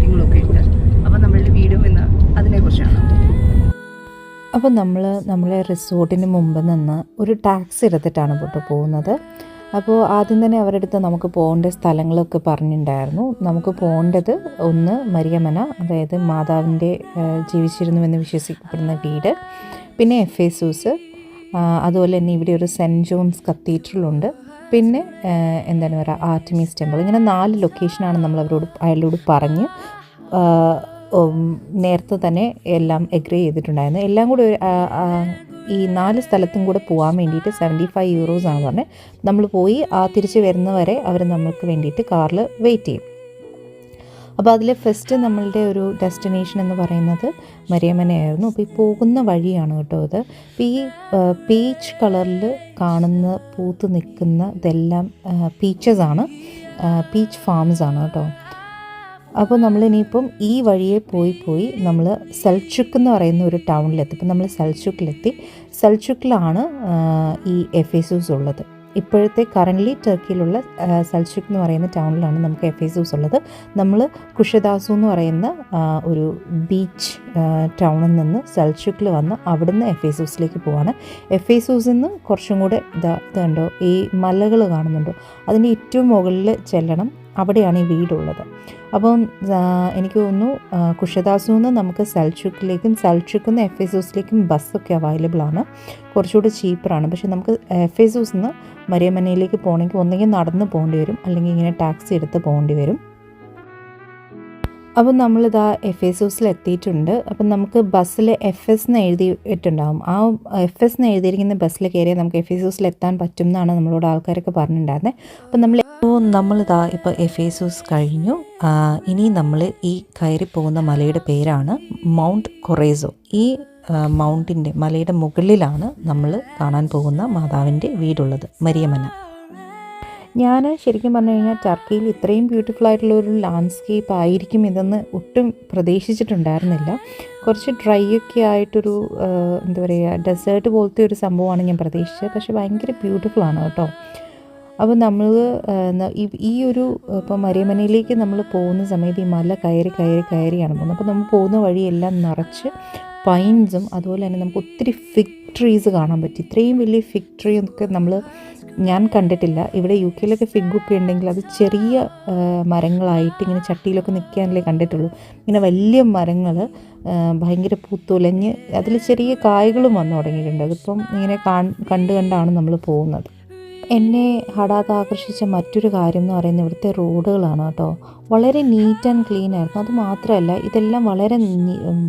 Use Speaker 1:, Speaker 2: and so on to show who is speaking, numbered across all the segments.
Speaker 1: കാര്യങ്ങളൊക്കെ ഉണ്ട്. അപ്പോൾ നമ്മളുടെ വീഡിയോ ഇന്ന് അതിനെക്കുറിച്ചാണ്.
Speaker 2: അപ്പോൾ നമ്മളെ റിസോർട്ടിന് മുമ്പ് നിന്ന് ഒരു ടാക്സി എടുത്തിട്ടാണ് കേട്ടോ പോകുന്നത്. അപ്പോൾ ആദ്യം തന്നെ അവരുടെ അടുത്ത് നമുക്ക് പോകേണ്ട സ്ഥലങ്ങളൊക്കെ പറഞ്ഞിട്ടുണ്ടായിരുന്നു. നമുക്ക് പോകേണ്ടത് ഒന്ന് മരിയമന, അതായത് മാതാവിൻ്റെ ജീവിച്ചിരുന്നുവെന്ന് വിശ്വസിക്കപ്പെടുന്ന വീട്, പിന്നെ എഫേസൂസ്, അതുപോലെ തന്നെ ഇവിടെ ഒരു സെൻറ്റ് ജോൺസ് കത്തീഡ്രലുണ്ട്, പിന്നെ എന്താണ് പറയുക ആർട്ടിമീസ് ടെമ്പിൾ. ഇങ്ങനെ 4 ലൊക്കേഷനാണ് നമ്മൾ അയാളോട് പറഞ്ഞ് നേരത്തെ തന്നെ എല്ലാം എഗ്രി ചെയ്തിട്ടുണ്ടായിരുന്നു. എല്ലാം കൂടി ഈ 4 സ്ഥലത്തും കൂടെ പോകാൻ വേണ്ടിയിട്ട് 75 യൂറോസാണ് പറഞ്ഞത്. നമ്മൾ പോയി തിരിച്ച് വരുന്നവരെ അവർ നമ്മൾക്ക് വേണ്ടിയിട്ട് കാറിൽ വെയിറ്റ് ചെയ്യും. അപ്പോൾ അതിൽ ഫസ്റ്റ് നമ്മളുടെ ഒരു ഡെസ്റ്റിനേഷൻ എന്ന് പറയുന്നത് മരിയമനയായിരുന്നു. അപ്പോൾ ഈ പോകുന്ന വഴിയാണ് കേട്ടോ ഇത്. അപ്പോൾ ഈ പീച്ച് കളറിൽ കാണുന്ന പൂത്ത് നിൽക്കുന്ന ഇതെല്ലാം പീച്ചസാണ്, പീച്ച് ഫാംസ് ആണ് കേട്ടോ. അപ്പോൾ നമ്മളിനിയിപ്പം ഈ വഴിയെ പോയി നമ്മൾ സെൽച്ചുക്ക് എന്ന് പറയുന്ന ഒരു ടൗണിലെത്തി. ഇപ്പം നമ്മൾ സെൽച്ചുക്കിലാണ് ഈ എഫേസൂസ് ഉള്ളത്. ഇപ്പോഴത്തെ കറൻ്റ്ലി ടർക്കിയിലുള്ള സെൽച്ചുക്ക് എന്ന് പറയുന്ന ടൗണിലാണ് നമുക്ക് എഫേസൂസ് ഉള്ളത്. നമ്മൾ കുഷദാസു എന്ന് പറയുന്ന ഒരു ബീച്ച് ടൗണിൽ നിന്ന് സെൽച്ചുക്കിൽ വന്ന് അവിടുന്ന് എഫേസൂസിലേക്ക് പോവാണ്. എഫേസൂസിൽ നിന്ന് കുറച്ചും കൂടെ ഇതുണ്ടോ ഈ മലകൾ കാണുന്നുണ്ടോ, അതിൻ്റെ ഏറ്റവും മുകളിൽ ചെല്ലണം, അവിടെയാണ് ഈ വീടുള്ളത്. അപ്പം എനിക്ക് തോന്നുന്നു കുഷദാസു നിന്ന് നമുക്ക് സെൽച്ചുക്കിലേക്കും സെൽച്ചുക്കിൽ നിന്ന് എഫേസൂസിലേക്കും ബസ്സൊക്കെ അവൈലബിൾ ആണ്, കുറച്ചുകൂടി ചീപ്പറാണ്. പക്ഷെ നമുക്ക് എഫേസൂസിൽ നിന്ന് മരിയമനയിലേക്ക് പോകണമെങ്കിൽ ഒന്നെങ്കിൽ നടന്ന് പോകേണ്ടി വരും, അല്ലെങ്കിൽ ഇങ്ങനെ ടാക്സി എടുത്ത് പോകേണ്ടി വരും. അപ്പം നമ്മളിതാ എഫേസൂസിൽ എത്തിയിട്ടുണ്ട്. അപ്പം നമുക്ക് ബസ്സിൽ FS എന്ന് എഴുതിയിട്ടുണ്ടാകും. ആ FS എന്ന് എഴുതിയിരിക്കുന്ന ബസ്സിൽ കയറിയാൽ നമുക്ക് എഫേസൂസിൽ എത്താൻ പറ്റും എന്നാണ് നമ്മളോട് ആൾക്കാരൊക്കെ പറഞ്ഞിട്ടുണ്ടായിരുന്നത്. അപ്പം നമ്മളിതാ ഇപ്പോൾ എഫേസൂസ് കഴിഞ്ഞു. ഇനി നമ്മൾ ഈ കയറി പോകുന്ന മലയുടെ പേരാണ് മൗണ്ട് കൊറേസോ. ഈ മലയുടെ മുകളിലാണ് നമ്മൾ കാണാൻ പോകുന്ന മാതാവിൻ്റെ വീടുള്ളത്, മരിയമന. ഞാൻ ശരിക്കും പറഞ്ഞു കഴിഞ്ഞാൽ ടർക്കിയിൽ ഇത്രയും ബ്യൂട്ടിഫുൾ ആയിട്ടുള്ള ഒരു ലാൻഡ്സ്കേപ്പ് ആയിരിക്കും ഇതെന്ന് ഒട്ടും പ്രതീക്ഷിച്ചിട്ടുണ്ടായിരുന്നില്ല. കുറച്ച് ഡ്രൈ ഒക്കെ ആയിട്ടൊരു എന്താ പറയുക ഡെസേർട്ട് പോലത്തെ ഒരു സംഭവമാണ് ഞാൻ പ്രതീക്ഷിച്ചത്. പക്ഷേ ഭയങ്കര ബ്യൂട്ടിഫുൾ ആണ് കേട്ടോ. അപ്പോൾ നമ്മൾ ഈ ഒരു ഇപ്പോൾ മരിയമനയിലേക്ക് നമ്മൾ പോകുന്ന സമയത്ത് ഈ മല കയറിയാണ് പോകുന്നത്. അപ്പോൾ നമ്മൾ പോകുന്ന വഴിയെല്ലാം നിറച്ച് പൈൻസും അതുപോലെ തന്നെ നമുക്ക് ഒത്തിരി ഫിഗ് ട്രീസ് കാണാൻ പറ്റി. ഇത്രയും വലിയ ഫിഗ് ട്രീ ഒക്കെ ഞാൻ കണ്ടിട്ടില്ല. ഇവിടെ UK ഫിഗൊക്കെ ഉണ്ടെങ്കിൽ അത് ചെറിയ മരങ്ങളായിട്ട് ഇങ്ങനെ ചട്ടിയിലൊക്കെ നിൽക്കാനല്ലേ കണ്ടിട്ടുള്ളൂ. ഇങ്ങനെ വലിയ മരങ്ങൾ ഭയങ്കര പൂത്തുലഞ്ഞ് അതിൽ ചെറിയ കായ്കളും വന്നു തുടങ്ങിയിട്ടുണ്ട്. അതിപ്പം ഇങ്ങനെ കണ്ടാണ് നമ്മൾ പോകുന്നത്. എന്നെ ഹഠാത് ആകർഷിച്ച മറ്റൊരു കാര്യം എന്ന് പറയുന്നത് ഇവിടുത്തെ റോഡുകളാണ് കേട്ടോ. വളരെ നീറ്റ് ആൻഡ് ക്ലീൻ ആയിരുന്നു. അതുമാത്രമല്ല ഇതെല്ലാം വളരെ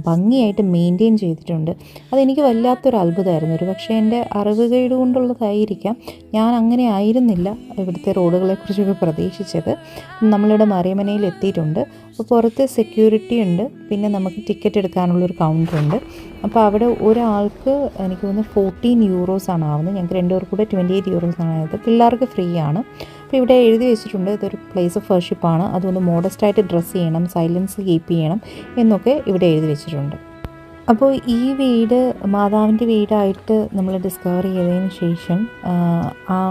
Speaker 2: ഭംഗിയായിട്ട് മെയിൻറ്റെയിൻ ചെയ്തിട്ടുണ്ട്. അതെനിക്ക് വല്ലാത്തൊരു അത്ഭുതമായിരുന്നു. ഒരു പക്ഷേ എൻ്റെ അറിവുകേട് കൊണ്ടുള്ളതായിരിക്കാം, ഞാൻ അങ്ങനെ ആയിരുന്നില്ല ഇവിടുത്തെ റോഡുകളെക്കുറിച്ചൊക്കെ പ്രതീക്ഷിച്ചത്. നമ്മളിവിടെ മരിയമനയിൽ എത്തിയിട്ടുണ്ട്. അപ്പോൾ പുറത്ത് സെക്യൂരിറ്റി ഉണ്ട്, പിന്നെ നമുക്ക് ടിക്കറ്റ് എടുക്കാനുള്ളൊരു കൗണ്ടറുണ്ട്. അപ്പോൾ അവിടെ ഒരാൾക്ക് എനിക്ക് തോന്നുന്നു 14 യൂറോസാണ് ആവുന്നത്. ഞങ്ങൾക്ക് 2 പേർക്ക് കൂടെ 28 യൂറോസാണ് ആയത്. പിള്ളേർക്ക് ഫ്രീ ആണ്. അപ്പോൾ ഇവിടെ എഴുതി വെച്ചിട്ടുണ്ട് ഇതൊരു പ്ലേസ് ഓഫ് വർഷിപ്പാണ്, അതുകൊണ്ട് മോഡസ്റ്റായിട്ട് ഡ്രസ്സ് ചെയ്യണം, സൈലൻസ് കീപ്പ് ചെയ്യണം എന്നൊക്കെ ഇവിടെ എഴുതി വെച്ചിട്ടുണ്ട്. അപ്പോൾ ഈ വീട് മാതാവിൻ്റെ വീടായിട്ട് നമ്മൾ ഡിസ്കവർ ചെയ്തതിന് ശേഷം ആ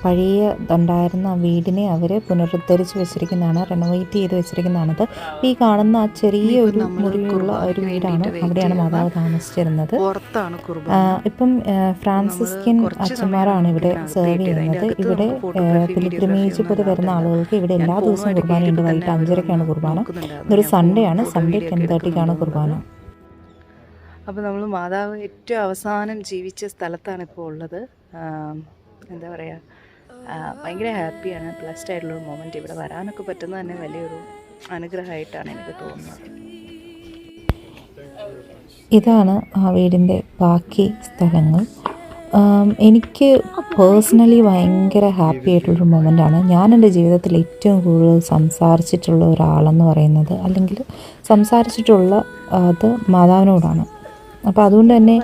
Speaker 2: പഴയ ഉണ്ടായിരുന്ന വീടിനെ അവർ പുനരുദ്ധരിച്ച് വെച്ചിരിക്കുന്നതാണ്, റെനോവേറ്റ് ചെയ്ത് വെച്ചിരിക്കുന്നതാണത്. ഈ കാണുന്ന ആ ചെറിയ ഒരു മുറിയുള്ള ഒരു വീടാണ്, അവിടെയാണ് മാതാവ് താമസിച്ചിരുന്നത്. ഇപ്പം ഫ്രാൻസിസ്കൻ അച്ഛന്മാരാണ് ഇവിടെ സെർവ് ചെയ്യുന്നത്. ഇവിടെ പിലിഗ്രിമേജ് പോലെ വരുന്ന ആളുകൾക്ക് ഇവിടെ എല്ലാ ദിവസവും കുർബാനയുണ്ട്. വൈകിട്ട് 5:30 കുർബാന. ഇതൊരു സൺഡേ ആണ്, സൺഡേ 10:30 കുർബാന.
Speaker 1: അപ്പോൾ നമ്മൾ മാതാവ് ഏറ്റവും അവസാനം ജീവിച്ച സ്ഥലത്താണ് ഇപ്പോൾ ഉള്ളത്. എന്താ പറയുക, ഭയങ്കര ഹാപ്പിയാണ്, ബ്ലെസ്ഡ് ആയിട്ടുള്ളൊരു മൊമെൻറ്റ്. ഇവിടെ വരാനൊക്കെ പറ്റുന്നത് തന്നെ വലിയൊരു അനുഗ്രഹമായിട്ടാണ് എനിക്ക് തോന്നുന്നത്.
Speaker 2: ഇതാണ് ആ വീടിൻ്റെ ബാക്കി സ്ഥലങ്ങൾ. എനിക്ക് പേഴ്സണലി ഭയങ്കര ഹാപ്പി ആയിട്ടുള്ളൊരു മൊമെൻ്റാണ്. ഞാൻ എൻ്റെ ജീവിതത്തിൽ ഏറ്റവും കൂടുതൽ സംസാരിച്ചിട്ടുള്ള ഒരാളെന്ന് പറയുന്നത്, അല്ലെങ്കിൽ സംസാരിച്ചിട്ടുള്ള അത് മാതാവിനോടാണ്. അപ്പോൾ അതുകൊണ്ട് തന്നെ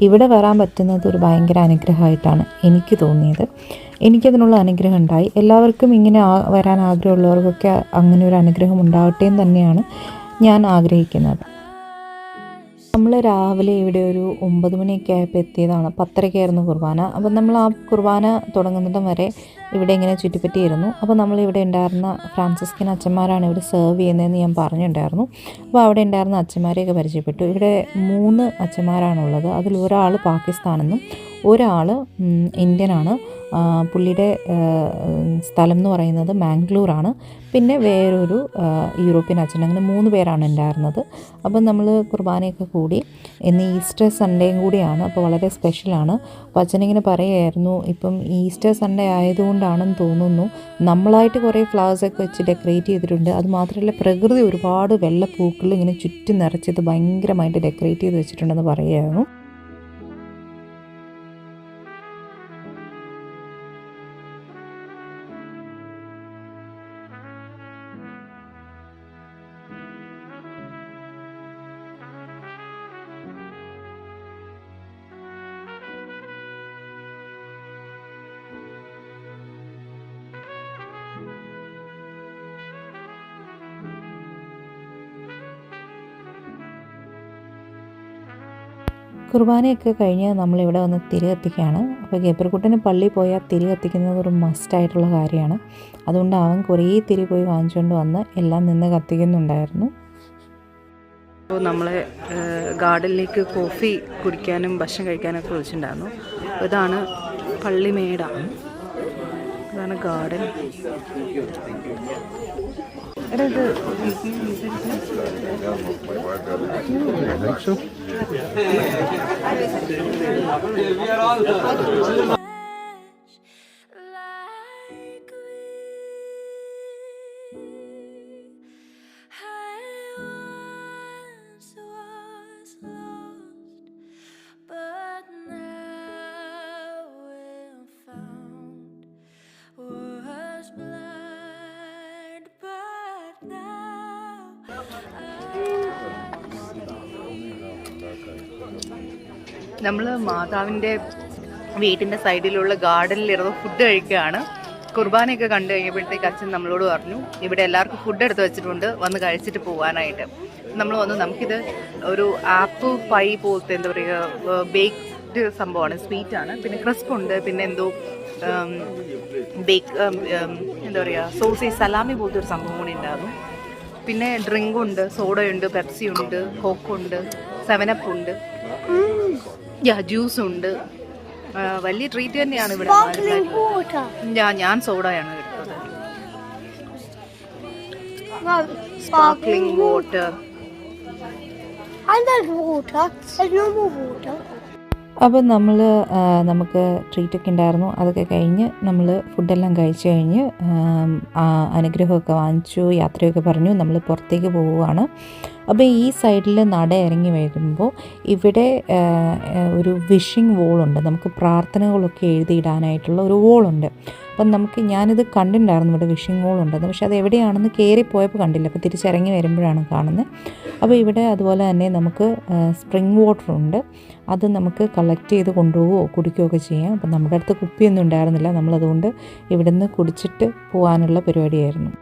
Speaker 2: ഇവിടെ വരാൻ പറ്റുന്നത് ഒരു ഭയങ്കര അനുഗ്രഹമായിട്ടാണ് എനിക്ക് തോന്നിയത്. എനിക്കതിനുള്ള അനുഗ്രഹം ഉണ്ടായി. എല്ലാവർക്കും ഇങ്ങനെ വരാൻ ആഗ്രഹമുള്ളവർക്കൊക്കെ അങ്ങനെ ഒരു അനുഗ്രഹം ഉണ്ടാവട്ടെ എന്ന് തന്നെയാണ് ഞാൻ ആഗ്രഹിക്കുന്നത്. നമ്മൾ രാവിലെ ഇവിടെ ഒരു 9 മണിയൊക്കെ ആയപ്പോൾ എത്തിയതാണ്. 10:30 കുർബാന. അപ്പോൾ നമ്മൾ ആ കുർബാന തുടങ്ങുന്നിടം വരെ ഇവിടെ ഇങ്ങനെ ചുറ്റിപ്പറ്റിയിരുന്നു. അപ്പോൾ നമ്മളിവിടെ ഉണ്ടായിരുന്ന ഫ്രാൻസിസ്കൻ അച്ഛന്മാരാണ് ഇവിടെ സെർവ് ചെയ്യുന്നതെന്ന് ഞാൻ പറഞ്ഞിട്ടുണ്ടായിരുന്നു. അപ്പോൾ അവിടെ ഉണ്ടായിരുന്ന അച്ഛന്മാരെയൊക്കെ പരിചയപ്പെട്ടു. ഇവിടെ 3 അച്ഛന്മാരാണുള്ളത്. അതിൽ ഒരാൾ പാകിസ്ഥാനെന്നും ഒരാൾ ഇന്ത്യനാണ്. പുള്ളിയുടെ സ്ഥലം എന്ന് പറയുന്നത് മാംഗ്ലൂരാണ്. പിന്നെ വേറൊരു യൂറോപ്യൻ അച്ഛൻ. അങ്ങനെ 3 പേരാണ് ഉണ്ടായിരുന്നത്. അപ്പം നമ്മൾ കുർബാനയൊക്കെ കൂടി. ഇന്ന് ഈസ്റ്റർ സൺഡേയും കൂടിയാണ്. അപ്പോൾ വളരെ സ്പെഷ്യലാണ്. അപ്പോൾ അച്ഛനിങ്ങനെ പറയുമായിരുന്നു, ഇപ്പം ഈസ്റ്റർ സൺഡേ ആയതുകൊണ്ടാണെന്ന് തോന്നുന്നു നമ്മളായിട്ട് കുറേ ഫ്ലവേഴ്സൊക്കെ വെച്ച് ഡെക്കറേറ്റ് ചെയ്തിട്ടുണ്ട്. അതുമാത്രമല്ല പ്രകൃതി ഒരുപാട് വെള്ളപ്പൂക്കൾ ഇങ്ങനെ ചുറ്റി നിറച്ചത് ഭയങ്കരമായിട്ട് ഡെക്കറേറ്റ് ചെയ്ത് വെച്ചിട്ടുണ്ടെന്ന് പറയുമായിരുന്നു. കുർബാനയൊക്കെ കഴിഞ്ഞ് നമ്മളിവിടെ വന്ന് തിരി കത്തിക്കുകയാണ്. അപ്പോൾ ഗബ്രിക്കുട്ടന് പള്ളിയിൽ പോയാൽ തിരി കത്തിക്കുന്നത് ഒരു മസ്റ്റായിട്ടുള്ള കാര്യമാണ്. അതുകൊണ്ട് അവൻ കുറേ തിരി പോയി വാങ്ങിച്ചുകൊണ്ട് വന്ന് എല്ലാം നിന്ന് കത്തിക്കുന്നുണ്ടായിരുന്നു.
Speaker 1: അപ്പോൾ നമ്മളെ ഗാർഡനിലേക്ക് കോഫി കുടിക്കാനും ഭക്ഷണം കഴിക്കാനൊക്കെ വിളിച്ചിട്ടുണ്ടായിരുന്നു. ഇതാണ് പള്ളിമേട, ഇതാണ് ഗാർഡൻ. നമ്മൾ മാതാവിൻ്റെ വീട്ടിൻ്റെ സൈഡിലുള്ള ഗാർഡനിലിരുന്ന് ഫുഡ് കഴിക്കുകയാണ്. കുർബാനയൊക്കെ കണ്ടു കഴിഞ്ഞപ്പോഴത്തേക്ക് അച്ഛൻ നമ്മളോട് പറഞ്ഞു ഇവിടെ എല്ലാവർക്കും ഫുഡ് എടുത്ത് വെച്ചിട്ടുണ്ട്, വന്ന് കഴിച്ചിട്ട് പോകാനായിട്ട്. നമ്മൾ വന്നു. നമുക്കിത് ഒരു ആപ്പിൾ പൈ പോലത്തെ എന്താ പറയുക ബേക്ക്ഡ് സംഭവമാണ്, സ്വീറ്റാണ്. പിന്നെ ക്രിസ്പ് ഉണ്ട്, പിന്നെ എന്തോ ബേക്ക് എന്താ പറയുക സോസേജ് സലാമി പോലത്തെ ഒരു സംഭവം കൂടി ഉണ്ടായിരുന്നു. പിന്നെ ഡ്രിങ്കുണ്ട്, സോഡയുണ്ട്, പെപ്സി ഉണ്ട്, കോക്കുണ്ട്, 7up ഉണ്ട്, ജ്യൂസ് ഉണ്ട്. വലിയ ട്രീറ്റ് തന്നെയാണ് ഇവിടെ. ഞാൻ സോഡയാണ് എടുത്തത്. Sparkling water.
Speaker 2: അപ്പോൾ നമുക്ക് ട്രീറ്റൊക്കെ ഉണ്ടായിരുന്നു. അതൊക്കെ കഴിഞ്ഞ് നമ്മൾ ഫുഡെല്ലാം കഴിച്ച് കഴിഞ്ഞ് അനുഗ്രഹമൊക്കെ വാങ്ങിച്ചു, യാത്രയൊക്കെ പറഞ്ഞു നമ്മൾ പുറത്തേക്ക് പോവുകയാണ്. അപ്പോൾ ഈ സൈഡിൽ നട ഇറങ്ങി വരുമ്പോൾ ഇവിടെ ഒരു വിഷിംഗ് വോളുണ്ട്. നമുക്ക് പ്രാർത്ഥനകളൊക്കെ എഴുതിയിടാനായിട്ടുള്ള ഒരു വോളുണ്ട്. അപ്പം ഞാനിത് കണ്ടിട്ടുണ്ടായിരുന്നു ഇവിടെ വിഷിംഗ് വോളുണ്ടെന്ന്. പക്ഷെ അത് എവിടെയാണെന്ന് കയറിപ്പോയപ്പോൾ കണ്ടില്ല. അപ്പോൾ തിരിച്ചിറങ്ങി വരുമ്പോഴാണ് കാണുന്നത്. അപ്പോൾ ഇവിടെ അതുപോലെ തന്നെ നമുക്ക് സ്പ്രിംഗ് വാട്ടർ ഉണ്ട്. അത് നമുക്ക് കളക്ട് ചെയ്ത് കൊണ്ടുപോവുകയോ കുടിക്കുകയോ ഒക്കെ ചെയ്യാം. അപ്പം നമ്മുടെ അടുത്ത് കുപ്പിയൊന്നും ഉണ്ടായിരുന്നില്ല. നമ്മളതുകൊണ്ട് ഇവിടെ നിന്ന് കുടിച്ചിട്ട് പോകാനുള്ള പരിപാടിയായിരുന്നു.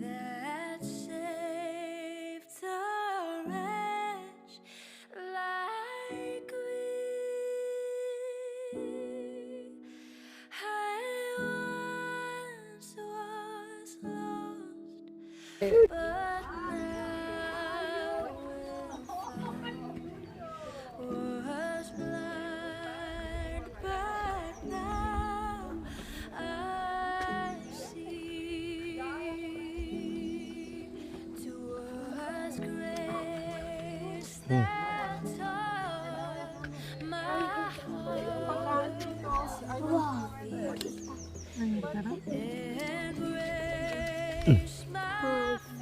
Speaker 3: That saved a wretch like me. I once was lost, but now was blind, but now I see.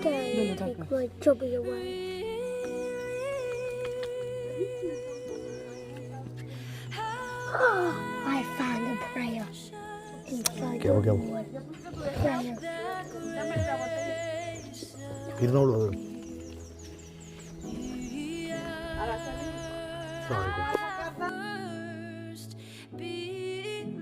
Speaker 3: Take my trouble away. Oh, I found a prayer inside the wood. Prayer.
Speaker 4: ഇരുന്നോളൂ അത്. Sorry.
Speaker 3: First believed.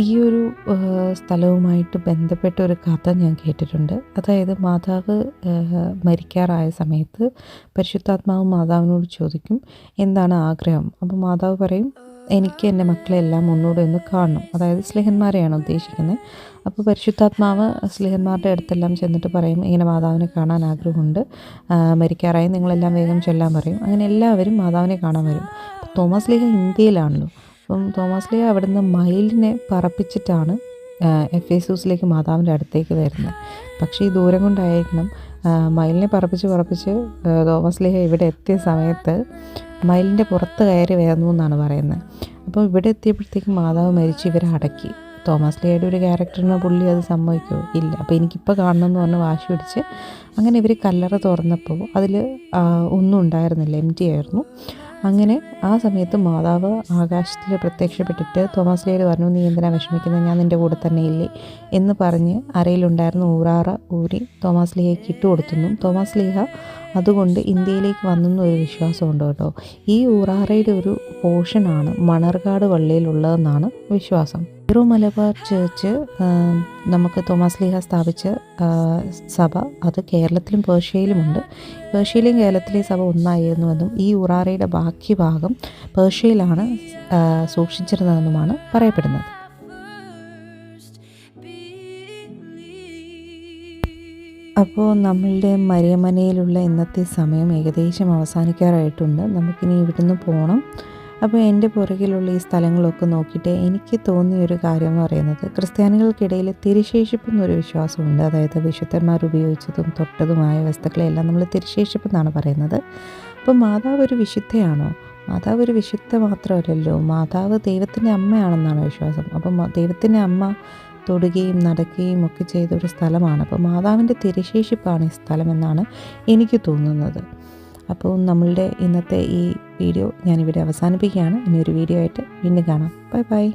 Speaker 2: ഈ ഒരു സ്ഥലവുമായിട്ട് ബന്ധപ്പെട്ട ഒരു കഥ ഞാൻ കേട്ടിട്ടുണ്ട്. അതായത് മാതാവ് മരിക്കാറായ സമയത്ത് പരിശുദ്ധാത്മാവ് മാതാവിനോട് ചോദിക്കും എന്താണ് ആഗ്രഹം. അപ്പോൾ മാതാവ് പറയും എനിക്ക് എൻ്റെ മക്കളെല്ലാം ഒന്നുകൂടെ ഒന്ന് കാണണം. അതായത് സ്ലിഹന്മാരെയാണ് ഉദ്ദേശിക്കുന്നത്. അപ്പോൾ പരിശുദ്ധാത്മാവ് സ്ലിഹന്മാരുടെ അടുത്തെല്ലാം ചെന്നിട്ട് പറയും ഇങ്ങനെ മാതാവിനെ കാണാൻ ആഗ്രഹമുണ്ട്, മരിക്കാറായി, നിങ്ങളെല്ലാം വേഗം ചെല്ലാൻ പറയും. അങ്ങനെ എല്ലാവരും മാതാവിനെ കാണാൻ വരും. അപ്പോൾ തോമസ് ലീഹ ഇന്ത്യയിലാണല്ലോ. അപ്പം തോമസ് ലീഹ അവിടുന്ന് മയിലിനെ പറപ്പിച്ചിട്ടാണ് എഫേസൂസിലേക്ക് മാതാവിൻ്റെ അടുത്തേക്ക് വരുന്നത്. പക്ഷേ ഈ ദൂരം കൊണ്ടായിരിക്കണം മയിലിനെ പറപ്പിച്ച് തോമസ് ലീഹ ഇവിടെ എത്തിയ സമയത്ത് മയിലിൻ്റെ പുറത്ത് കയറി വരുന്നു എന്നാണ് പറയുന്നത്. അപ്പോൾ ഇവിടെ എത്തിയപ്പോഴത്തേക്കും മാതാവ് മരിച്ച് ഇവരെ അടക്കി. തോമസ് ലീഹയുടെ ഒരു ക്യാരക്ടറിന് പുള്ളി അത് സമ്മതിക്കുമോ? ഇല്ല. അപ്പോൾ എനിക്കിപ്പോൾ കാണണം എന്ന് പറഞ്ഞ് വാശി പിടിച്ച് അങ്ങനെ ഇവർ കല്ലറ തുറന്നപ്പോൾ അതിൽ ഒന്നും ഉണ്ടായിരുന്നില്ല, എംറ്റി ആയിരുന്നു. അങ്ങനെ ആ സമയത്ത് മാതാവ് ആകാശത്തിൽ പ്രത്യക്ഷപ്പെട്ടിട്ട് തോമസ് ലീഹയോട് പറഞ്ഞു നീ എന്തിനാ വിഷമിക്കുന്നത്, ഞാൻ നിൻ്റെ കൂടെ തന്നെ ഇല്ലേ എന്ന് പറഞ്ഞ് അരയിലുണ്ടായിരുന്ന ഊറാറ ഊരി തോമസ് ലീഹയ്ക്ക് ഇട്ടുകൊടുത്തെന്നും തോമസ് ലീഹ അതുകൊണ്ട് ഇന്ത്യയിലേക്ക് വന്നെന്നും ഒരു വിശ്വാസമുണ്ട് കേട്ടോ. ഈ ഊറാറയുടെ ഒരു പോർഷനാണ് മണർകാട് പള്ളിയിലുള്ളതെന്നാണ് വിശ്വാസം. സീറോ മലബാർ ചർച്ച് നമുക്ക് തോമസ് ലീഹ സ്ഥാപിച്ച സഭ അത് കേരളത്തിലും പേർഷ്യയിലുമുണ്ട്. പേർഷ്യയിലെയും കേരളത്തിലെയും സഭ ഒന്നായിരുന്നുവെന്നും ഈ ഉറാറയുടെ ബാക്കി ഭാഗം പേർഷ്യയിലാണ് സൂക്ഷിച്ചിരുന്നതെന്നുമാണ് പറയപ്പെടുന്നത്. അപ്പോൾ നമ്മളുടെ മരിയമനയിലുള്ള ഇന്നത്തെ സമയം ഏകദേശം അവസാനിക്കാറായിട്ടുണ്ട്. നമുക്കിനി ഇവിടുന്ന് പോകണം. അപ്പോൾ എൻ്റെ പുറകിലുള്ള ഈ സ്ഥലങ്ങളൊക്കെ നോക്കിയിട്ട് എനിക്ക് തോന്നിയൊരു കാര്യം എന്ന് പറയുന്നത് ക്രിസ്ത്യാനികൾക്കിടയിൽ തിരുശേഷിപ്പ് എന്നൊരു വിശ്വാസമുണ്ട്. അതായത് വിശുദ്ധന്മാർ ഉപയോഗിച്ചതും തൊട്ടതുമായ വസ്തുക്കളെല്ലാം നമ്മൾ തിരുശേഷിപ്പ് എന്നാണ് പറയുന്നത്. അപ്പോൾ മാതാവ് ഒരു വിശുദ്ധയാണോ? മാതാവ് ഒരു വിശുദ്ധ മാത്രമല്ലല്ലോ, മാതാവ് ദൈവത്തിൻ്റെ അമ്മയാണെന്നാണ് വിശ്വാസം. അപ്പം ദൈവത്തിൻ്റെ അമ്മ തൊടുകയും നടക്കുകയും ഒക്കെ ചെയ്ത ഒരു സ്ഥലമാണ്. അപ്പോൾ മാതാവിൻ്റെ തിരുശേഷിപ്പാണ് ഈ സ്ഥലമെന്നാണ് എനിക്ക് തോന്നുന്നത്. അപ്പോൾ നമ്മളുടെ ഇന്നത്തെ ഈ വീഡിയോ ഞാനിവിടെ അവസാനിപ്പിക്കുകയാണ്. ഇനിയൊരു വീഡിയോ ആയിട്ട് വീണ്ടും കാണാം. Bye bye.